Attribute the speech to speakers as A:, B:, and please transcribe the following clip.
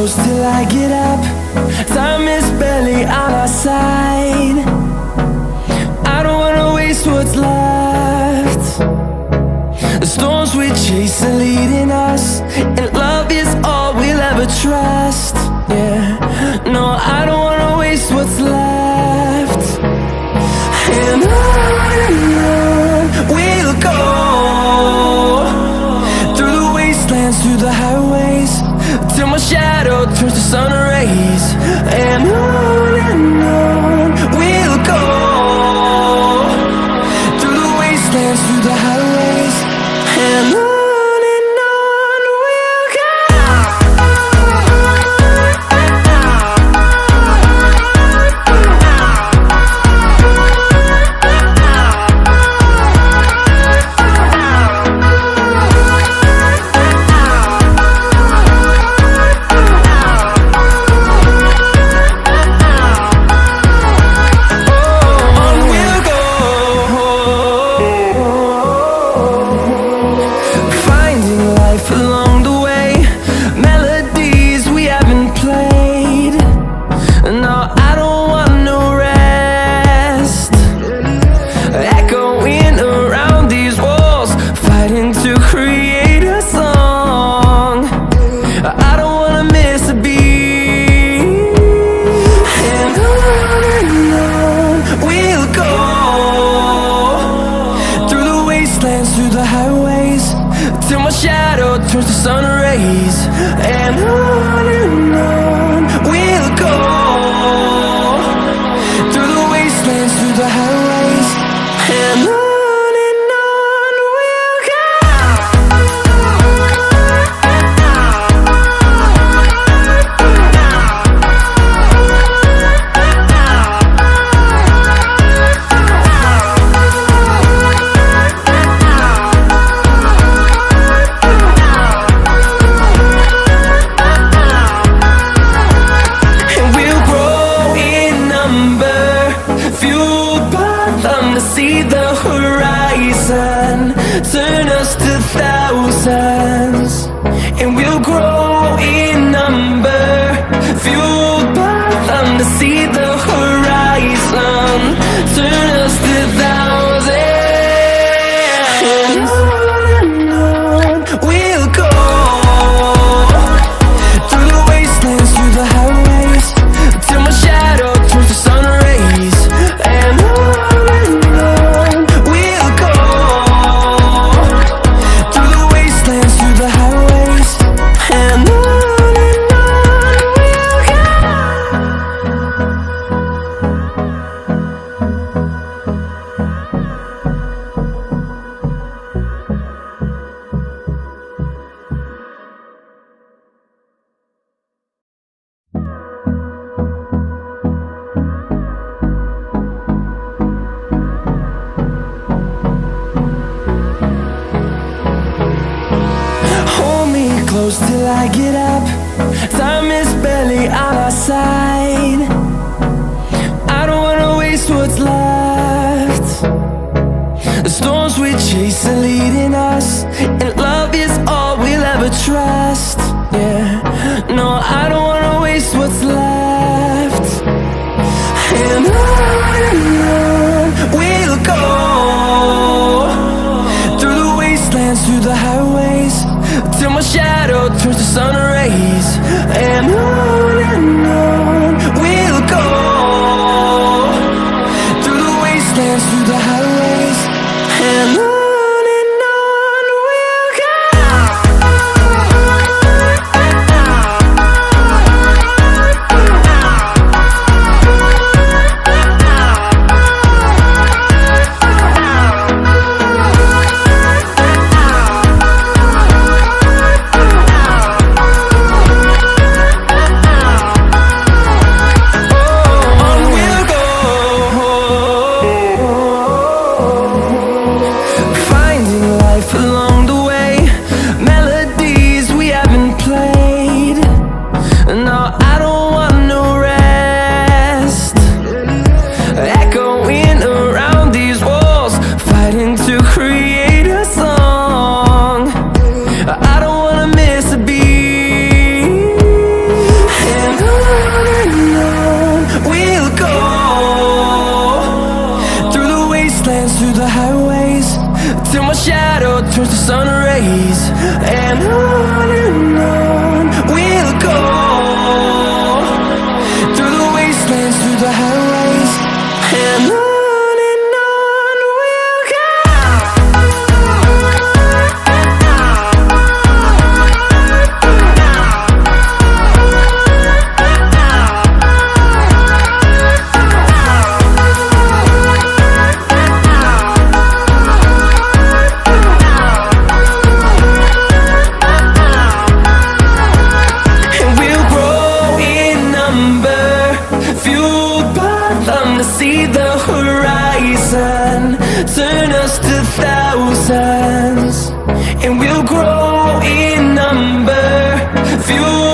A: close till I get up. Time is barely on our side. I don't wanna waste what's left. The storms we chase are leading us, and love is all we'll ever trust. Yeah, no, I don't wanna waste what's left. And on we'll go, through the wastelands, through the highways, till my shadow turns to sun rays. And on we'll go, through the wastelands, through the highways, and on we'll go. Through the highways, till my shadow turns to sun rays. And on we'll go, through the wastelands, through the highways, and on we'll go. See the horizon, turn us to thousands, and we'll grow in number, fueled by them. To see the horizon, turn us to thousands, and on we'll go, through the wastelands, through the highways, till my shadow turns to sun rays. And close till I get up. Time is barely on our side. I don't wanna waste what's left. The storms we chase are leading us, and love is all we'll ever trust. Yeah, no, I don't wanna waste what's left. And on we'll go, through the wastelands, through the highways, till my shadow turns to sun rays. And on we'll go, through the wastelands, through the highways, and on. till my shadow turns to sun rays. And on we'll go, through the wastelands, through the highways, and on we'll go. See the horizon turn us to thousands, and we'll grow in number, fuel